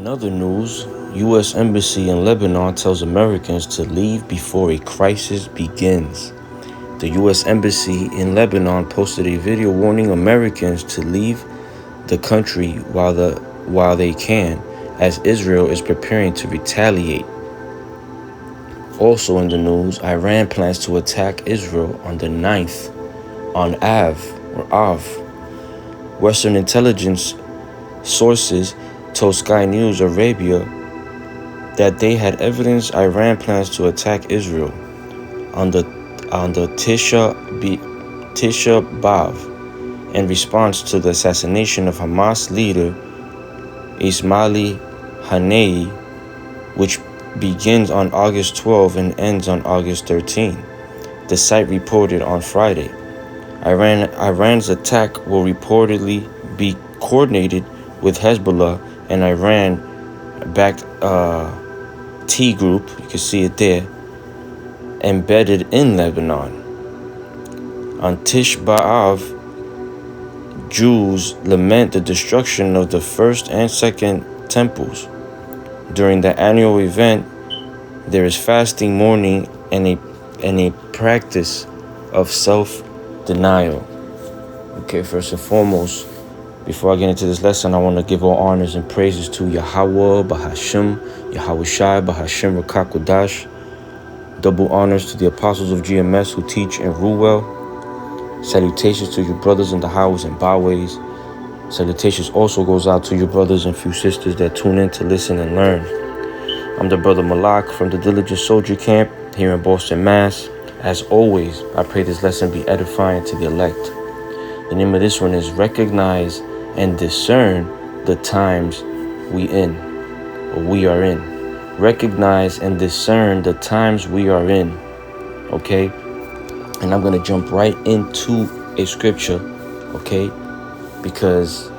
In other news, U.S. Embassy in Lebanon tells Americans to leave before a crisis begins. The U.S. Embassy in Lebanon posted a video warning Americans to leave the country while they can, as Israel is preparing to retaliate. Also in the news, Iran plans to attack Israel on the 9th on Av. Western intelligence sources told Sky News Arabia that they had evidence Iran plans to attack Israel on the Tisha B'Av in response to the assassination of Hamas leader Ismail Haniyeh, which begins on August 12 and ends on August 13. The site reported on Friday. Iran's attack will reportedly be coordinated with Hezbollah and Iran-backed T group, you can see it there, embedded in Lebanon. On Tish B'Av, Jews lament the destruction of the first and second temples. During the annual event, there is fasting, mourning, and a practice of self-denial. Okay, first and foremost, before I get into this lesson, I want to give all honors and praises to Yahweh, Bahashim, Yahweh Shai, Bahashim, Rakakodash. Double honors to the apostles of GMS who teach and rule well. Salutations to your brothers in the highways and byways. Salutations also goes out to your brothers and few sisters that tune in to listen and learn. I'm the brother Malak from the Diligent Soldier Camp here in Boston, Mass. As always, I pray this lesson be edifying to the elect. The name of this one is Recognize and Discern the Times we are in. Recognize and discern the times we are in. Okay? And I'm going to jump right into a scripture. Okay? Because,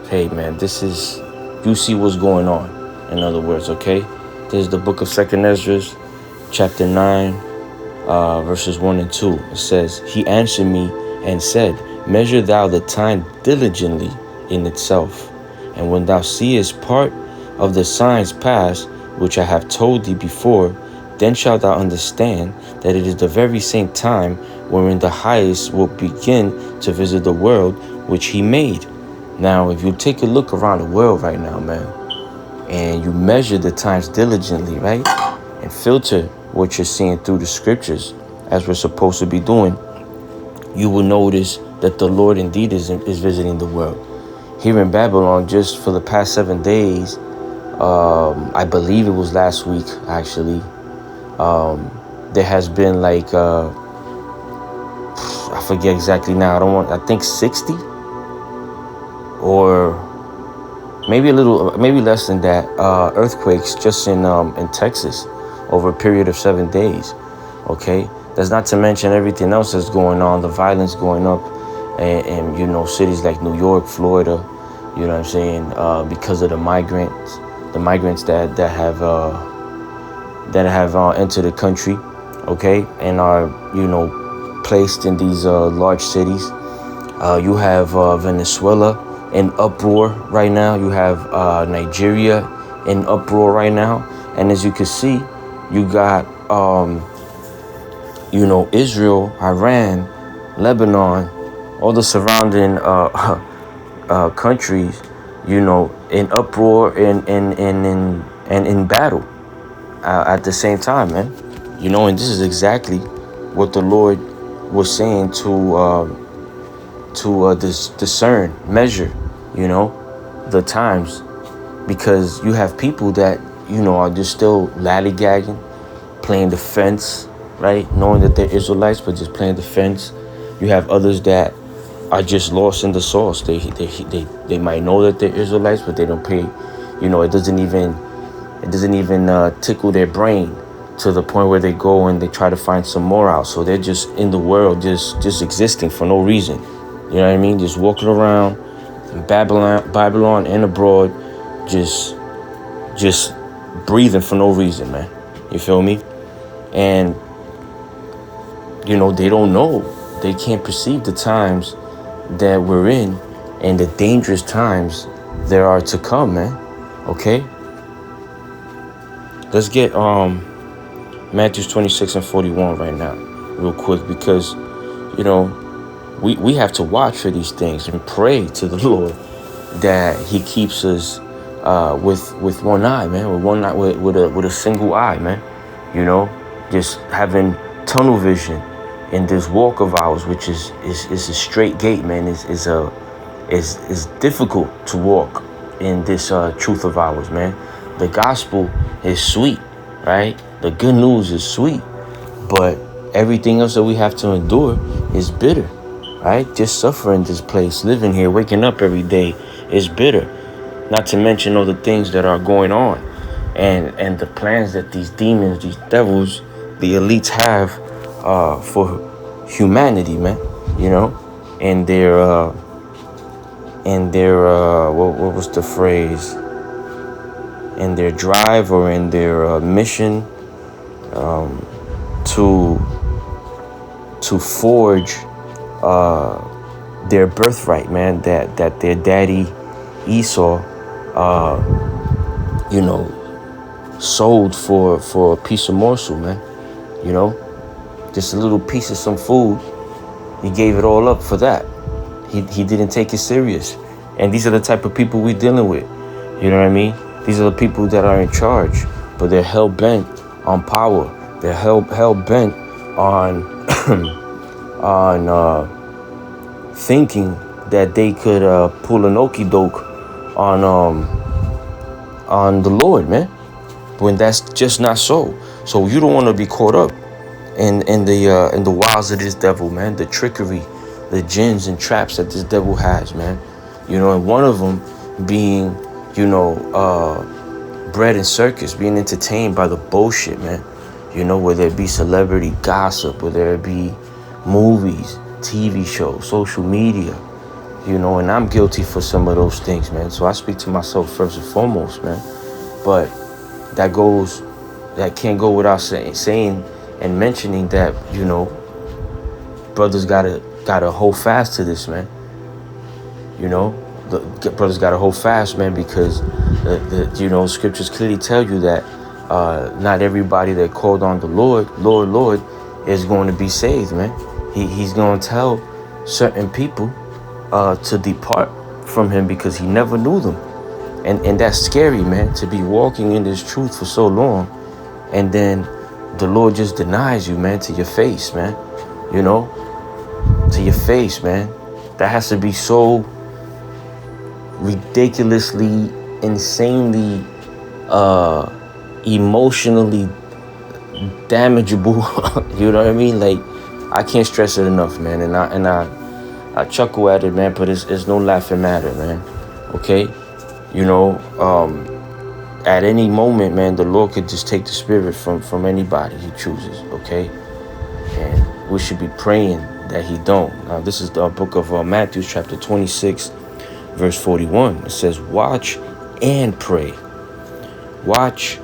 hey man, you see what's going on. In other words, okay? There's the book of 2nd Ezra, chapter 9, verses 1 and 2. It says, He answered me and said, Measure thou the time diligently in itself, and when thou seest part of the signs pass, which I have told thee before, then shalt thou understand that it is the very same time wherein the highest will begin to visit the world which he made. Now, if you take a look around the world right now, man, and you measure the times diligently, right, and filter what you're seeing through the scriptures, as we're supposed to be doing, you will notice that the Lord indeed is visiting the world. Here in Babylon, just for the past 7 days, I believe it was last week, actually, there has been like, I forget exactly now, I think 60 or maybe less than that, earthquakes just in Texas over a period of 7 days. Okay, that's not to mention everything else that's going on, the violence going up, and you know, cities like New York, Florida, you know what I'm saying, because of the migrants that have entered the country, okay, and are, you know, placed in these large cities. You have Venezuela in uproar right now. You have Nigeria in uproar right now. And as you can see, you got, you know, Israel, Iran, Lebanon, all the surrounding countries, you know, in uproar and in battle at the same time, man. You know, and this is exactly what the Lord was saying to discern, measure, you know, the times, because you have people that, you know, are just still lallygagging, playing the fence, right, knowing that they're Israelites, but just playing the fence. You have others that are just lost in the sauce. They might know that they're Israelites, but they don't pay. You know, it doesn't even tickle their brain to the point where they go and they try to find some more out. So they're just in the world, just existing for no reason. You know what I mean? Just walking around in Babylon and abroad, just breathing for no reason, man. You feel me? And you know, they don't know. They can't perceive the times that we're in and the dangerous times there are to come, man. Okay? Let's get Matthew 26 and 41 right now, real quick, because you know we have to watch for these things and pray to the Lord that He keeps us with one eye, man, with one eye, with a single eye, man. You know, just having tunnel vision in this walk of ours, which is a straight gate, man. Is difficult to walk in this truth of ours, man. The gospel is sweet, right? The good news is sweet, but everything else that we have to endure is bitter, right? Just suffering this place, living here, waking up every day is bitter. Not to mention all the things that are going on and the plans that these demons, these devils, the elites have for humanity, man. You know, and what was the phrase? In their drive or in their mission to forge their birthright, man. That their daddy Esau, sold for a piece of morsel, man. You know, just a little piece of some food. He gave it all up for that. He didn't take it serious. And these are the type of people we're dealing with. You know what I mean? These are the people that are in charge, but they're hell-bent on power. They're hell-bent on thinking that they could pull an okie-doke on the Lord, man. When that's just not so. So you don't want to be caught up in the wiles of this devil, man. The trickery, the gins and traps that this devil has, man. You know, and one of them being, bread and circus, being entertained by the bullshit, man. You know, whether it be celebrity gossip, whether it be movies, TV shows, social media, and I'm guilty for some of those things, man. So I speak to myself first and foremost, man. But that can't go without saying and mentioning that, brothers gotta hold fast to this, man. The brothers gotta hold fast, man, because the scriptures clearly tell you that not everybody that called on the Lord is going to be saved, man. He's going to tell certain people to depart from him because he never knew them. And that's scary, man, to be walking in this truth for so long, and then the Lord just denies you, man, to your face, man. To your face, man. That has to be so ridiculously, insanely, emotionally damageable. You know what I mean? Like, I can't stress it enough, man. And I chuckle at it, man, but it's no laughing matter, man. Okay? At any moment, man, the Lord could just take the spirit from anybody He chooses, okay? And we should be praying that He don't. Now, this is the book of Matthew, chapter 26, verse 41. It says, watch and pray. Watch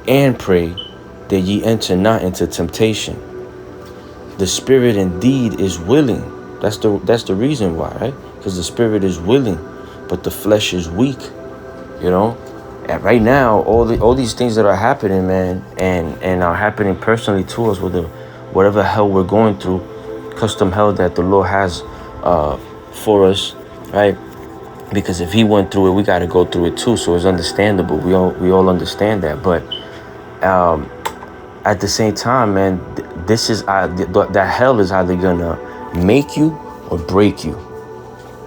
and pray that ye enter not into temptation. The spirit indeed is willing. That's the reason why, right? Because the spirit is willing, but the flesh is weak. And right now, all these things that are happening, man, and are happening personally to us with whatever hell we're going through, custom hell that the Lord has for us, right? Because if He went through it, we got to go through it too. So it's understandable. We all understand that. But at the same time, man, this is that hell is either gonna make you or break you.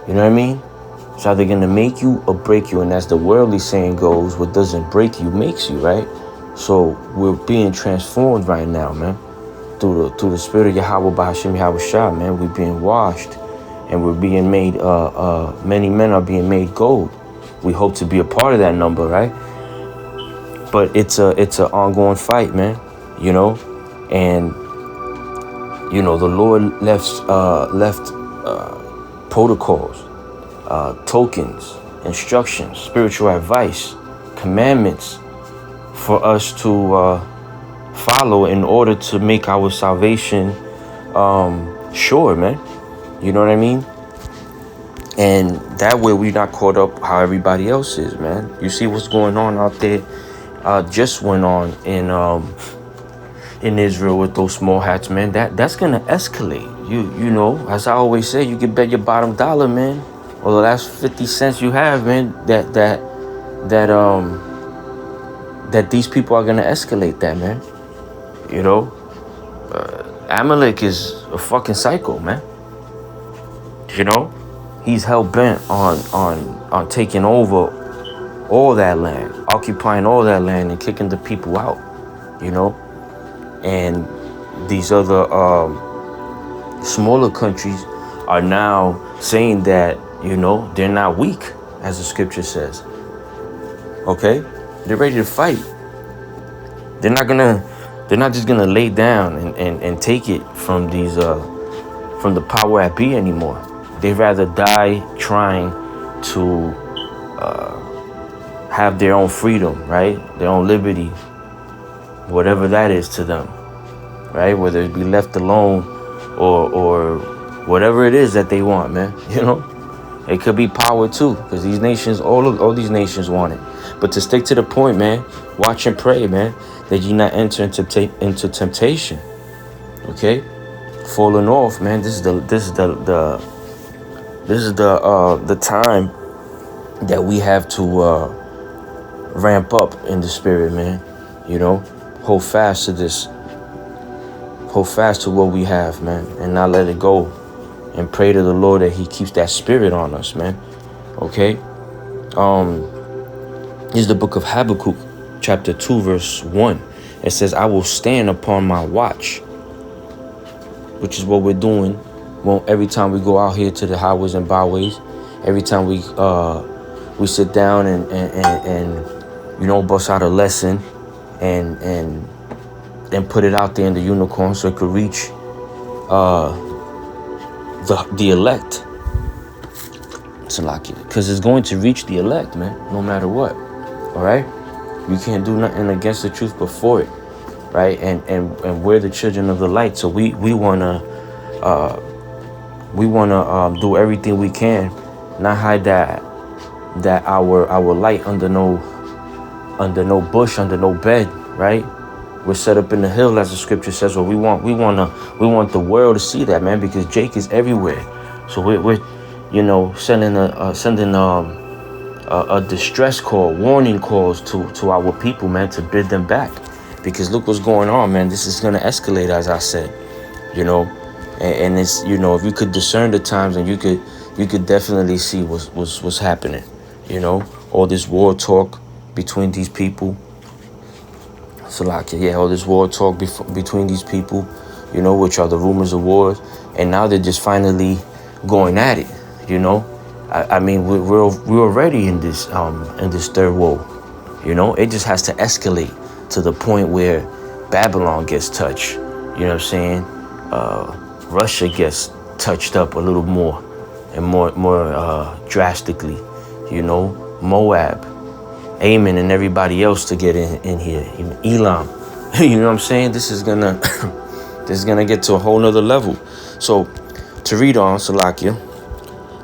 You know what I mean? It's either going to make you or break you. And as the worldly saying goes, what doesn't break you makes you, right? So we're being transformed right now, man. Through the spirit of Yahweh Bahashim Yahweh Shah, man. We're being washed and we're being made, many men are being made gold. We hope to be a part of that number, right? But it's an ongoing fight, man, and, the Lord left protocols, tokens, instructions, spiritual advice, commandments for us to follow in order to make our salvation sure, man. You know what I mean? And that way we're not caught up how everybody else is, man. You see what's going on out there just went on in Israel with those small hats, man. That's gonna escalate. You know, as I always say, you can bet your bottom dollar, man, or the last 50 cents you have, man, that these people are gonna escalate that, man. You know, Amalek is a fucking psycho, man. You know, he's hell bent on taking over all that land, occupying all that land, and kicking the people out. You know, and these other smaller countries are now saying that, you know, they're not weak, as the scripture says. Okay, they're ready to fight. They're not just gonna lay down and take it from these from the power at be anymore. They'd rather die trying to have their own freedom, right? Their own liberty, whatever that is to them, right? Whether it be left alone or whatever it is that they want, man. You know, it could be power too, because these nations, all these nations want it. But to stick to the point, man, watch and pray, man, that you not enter into temptation. Okay, falling off, man. This is the time that we have to ramp up in the spirit, man. You know, hold fast to this. Hold fast to what we have, man, and not let it go. And pray to the Lord that He keeps that spirit on us, man. Okay. Here's the book of Habakkuk, chapter 2, verse 1. It says, "I will stand upon my watch," which is what we're doing. Well, every time we go out here to the highways and byways, every time we sit down and you know, bust out a lesson and put it out there in the unicorn so it could reach the elect. Because it's going to reach the elect, man, no matter what. All right, you can't do nothing against the truth before it, right? And we're the children of the light, so we wanna do everything we can, not hide that our light under no bush, under no bed, right? We're set up in the hill, as the scripture says. Well, we want the world to see that, man, because Jake is everywhere. So we're you know, sending a distress call, warning calls to our people, man, to bid them back, because look what's going on, man. This is gonna escalate, as I said, you know, and it's, you know, if you could discern the times, and you could definitely see what's happening, you know, all this war talk between these people. So like, yeah, all this war talk between these people, you know, which are the rumors of wars, and now they're just finally going at it. You know, I mean, we're already in this third world. You know, it just has to escalate to the point where Babylon gets touched. You know what I'm saying? Russia gets touched up a little more and more drastically. You know, Moab, Ammon, and everybody else to get in here. Even Elam. You know what I'm saying? This is gonna get to a whole nother level. So to read on, Salakia.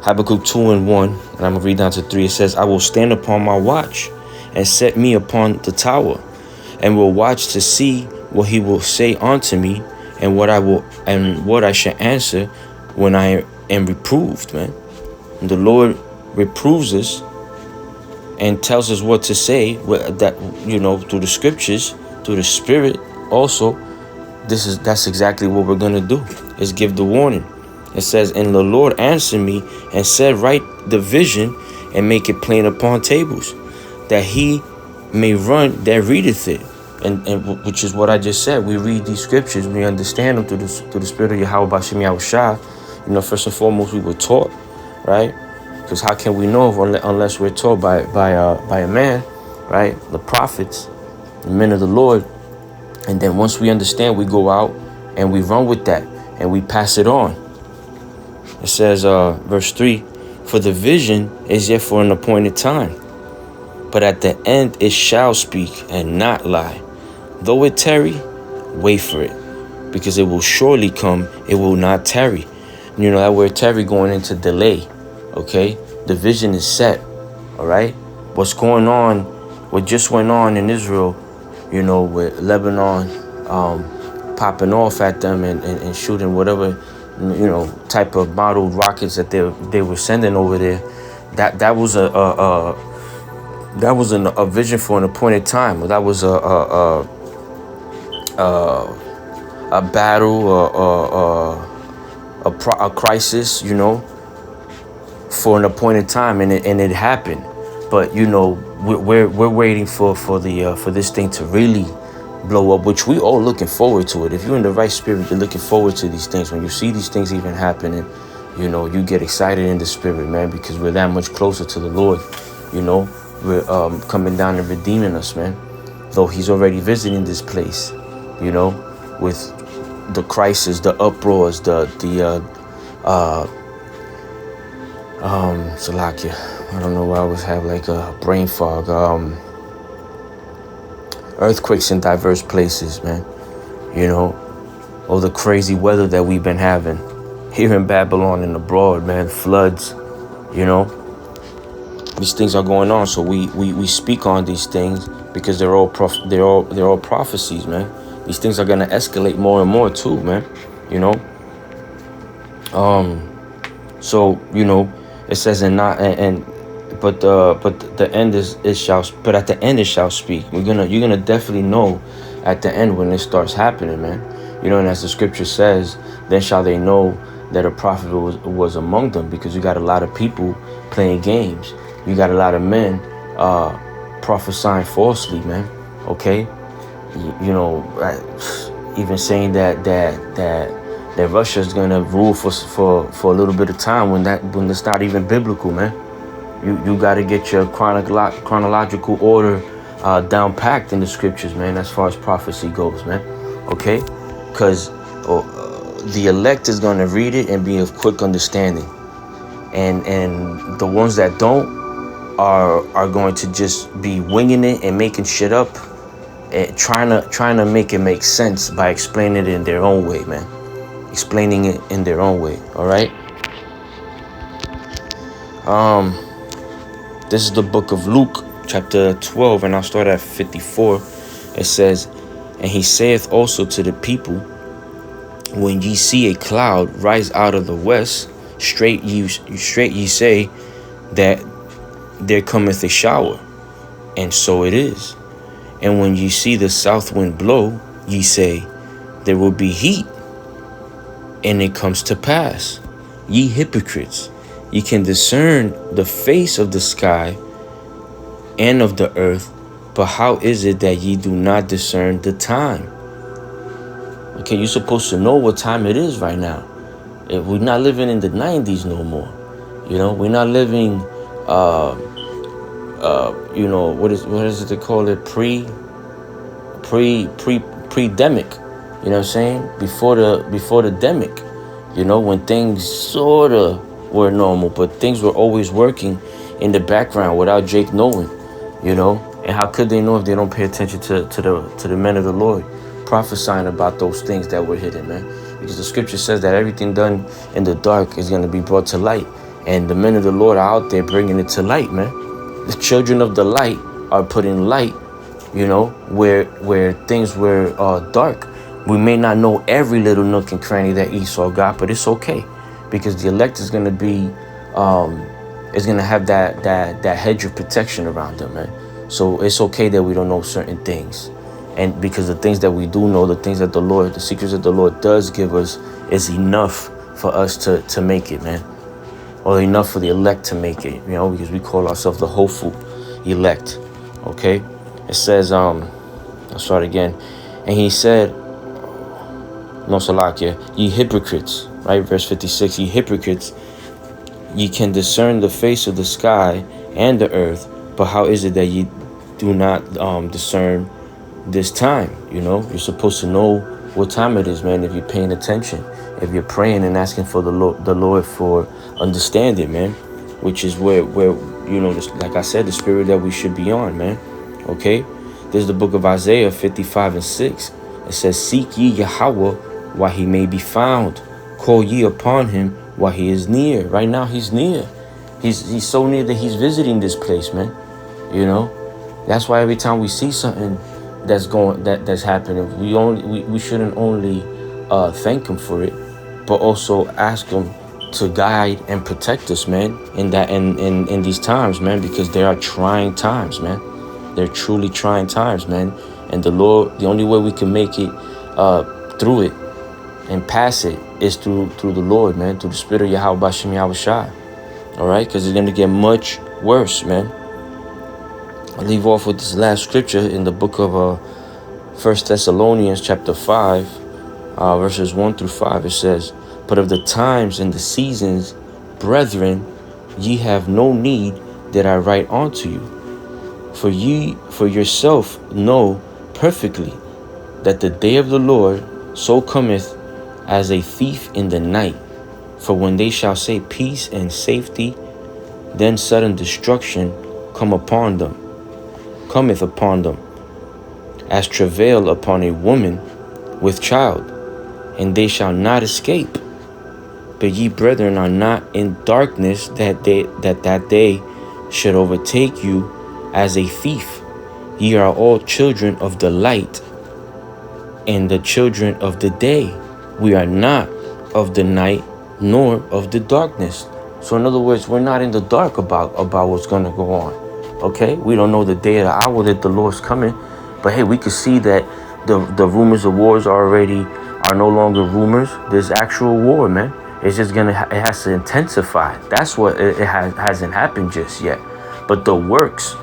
Habakkuk 2 and 1, and I'm going to read down to 3. It says, "I will stand upon my watch and set me upon the tower, and will watch to see what he will say unto me, and what I shall answer when I am reproved," man. And the Lord reproves us and tells us what to say, that, you know, through the scriptures, through the spirit also. That's exactly what we're going to do, is give the warning. It says, "And the Lord answered me and said, write the vision and make it plain upon tables, that he may run that readeth it." And which is what I just said. We read these scriptures, we understand them through the spirit of Yahweh Bashim Yahushua. You know, first and foremost, we were taught, right? Because how can we know unless we're taught by a man, right? The prophets, the men of the Lord. And then once we understand, we go out and we run with that and we pass it on. It says, verse 3, "For the vision is yet for an appointed time, but at the end it shall speak and not lie. Though it tarry, wait for it, because it will surely come, it will not tarry." You know, that word tarry going into delay, okay? The vision is set, all right? What's going on what just went on in Israel, you know, with Lebanon popping off at them and shooting whatever, you know, type of modeled rockets that they were sending over there. That was a vision for an appointed time. That was a battle, a crisis, you know, for an appointed time, and it happened. But you know, we're waiting for this thing to really blow up, which we all looking forward to it. If you're in the right spirit, you're looking forward to these things. When you see these things even happening, you know, you get excited in the spirit, man, because we're that much closer to the Lord. You know, we're coming down and redeeming us, man. Though He's already visiting this place, you know, with the crisis, the uproars, Salakia. I don't know why I always have like a brain fog. Earthquakes in diverse places, man. You know, all the crazy weather that we've been having here in Babylon and abroad, man. Floods, you know. These things are going on, so we speak on these things because they're all prophecies, man. These things are gonna escalate more and more too, man. You know. So you know, it says but the end it shall speak. You're gonna definitely know at the end when it starts happening, man. You know, and as the scripture says, then shall they know that a prophet was among them, because you got a lot of people playing games. You got a lot of men prophesying falsely, man. Okay, you know, even saying that Russia's gonna rule for a little bit of time when it's not even biblical, man. You got to get your chronological order down packed in the scriptures, man, as far as prophecy goes, man. Okay, because the elect is gonna read it and be of quick understanding, and the ones that don't are going to just be winging it and making shit up, and trying to make it make sense by explaining it in their own way, man. Explaining it in their own way. All right. This is the book of Luke, chapter 12, and I'll start at 54. It says, and he saith also to the people, when ye see a cloud rise out of the west, straight ye say that there cometh a shower, and so it is. And when ye see the south wind blow, ye say, there will be heat, and it comes to pass. Ye hypocrites, ye can discern the face of the sky and of the earth, but how is it that ye do not discern the time? Okay, you're supposed to know what time it is right now. We're not living in the 90s no more. You know, we're not living, you know, what is it they call it? Pre-demic. You know what I'm saying? Before the demic. You know, when things sort of were normal, but things were always working in the background without Jake knowing, you know. And how could they know if they don't pay attention to the men of the Lord prophesying about those things that were hidden, man? Because the scripture says that everything done in the dark is going to be brought to light, and the men of the Lord are out there bringing it to light, man. The children of the light are putting light, you know, where things were dark. We may not know every little nook and cranny that Esau got, but it's okay, because the elect is going to be, is going to have that hedge of protection around them, man. So it's okay that we don't know certain things. And because the things that we do know, the things that the secrets that the Lord does give us is enough for us to make it, man. Or enough for the elect to make it, you know, because we call ourselves the hopeful elect. Okay. It says, I'll start again. And he said, no, Salakia, ye hypocrites, right? Verse 56, ye hypocrites, ye can discern the face of the sky and the earth, but how is it that ye do not discern this time? You know, you're supposed to know what time it is, man, if you're paying attention, if you're praying and asking for the Lord for understanding, man, which is where you know, like I said, the spirit that we should be on, man. Okay, this is the book of Isaiah 55:6. It says, seek ye Yahweh while he may be found, call ye upon him while he is near. Right now he's near. He's so near that he's visiting this place, man. You know, That's why every time we see something that's happening, we shouldn't only thank him for it, but also ask him to guide and protect us, man, in these times, man, because there are trying times, man. They're truly trying times, man. And the only way we can make it through it and pass it is through the Lord, man, through the Spirit of Yahweh Bashem Yahweh Shai. All right, because it's gonna get much worse, man. I'll leave off with this last scripture in the book of 1 Thessalonians chapter 5, verses 1 through 5. It says, "But of the times and the seasons, brethren, ye have no need that I write unto you. For ye for yourself know perfectly that the day of the Lord so cometh as a thief in the night. For when they shall say peace and safety, then sudden destruction cometh upon them, as travail upon a woman with child, and they shall not escape. But ye, brethren, are not in darkness, that day should overtake you as a thief. Ye are all children of the light and the children of the day. We are not of the night nor of the darkness." So in other words, we're not in the dark about what's going to go on. Okay, we don't know the day or the hour that the Lord's coming, but hey, we can see that the rumors of wars are no longer rumors. There's actual war, man. It's just it has to intensify. That's what it hasn't happened just yet. But the works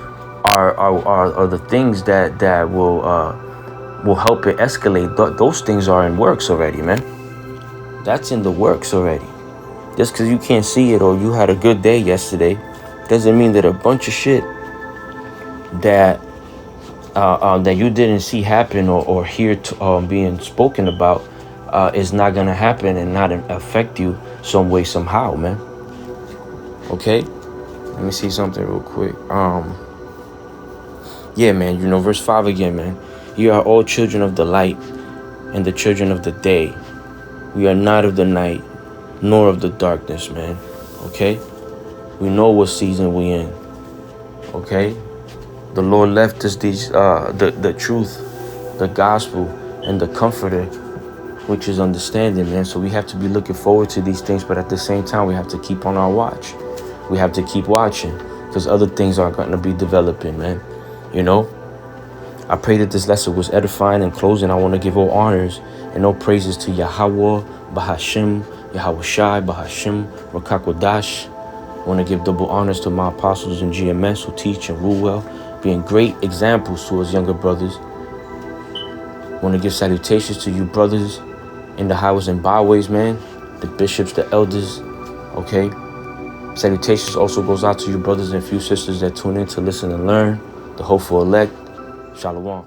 are the things that will help it escalate. Those things are in works already, man. That's in the works already. Just because you can't see it or you had a good day yesterday doesn't mean that a bunch of shit that you didn't see happen or hear being spoken about is not gonna happen and not affect you some way, somehow, man. Okay, let me see something real quick. Yeah, man, verse 5 again, man. "You are all children of the light and the children of the day. We are not of the night nor of the darkness," man. Okay, we know what season we in. Okay, the Lord left us the truth, the gospel, and the comforter, which is understanding, man. So we have to be looking forward to these things, but at the same time, we have to keep on our watch. We have to keep watching, because other things are going to be developing, man. I pray that this lesson was edifying. In closing, I want to give all honors and all praises to Yahweh Bahashim, Yahweh Shai Bahashim Rakakwadash. I want to give double honors to my apostles in GMS who teach and rule well, being great examples to us younger brothers. I want to give salutations to you brothers in the highways and byways, man. The bishops, the elders, okay? Salutations also goes out to you brothers and few sisters that tune in to listen and learn. The hopeful elect. Shalom.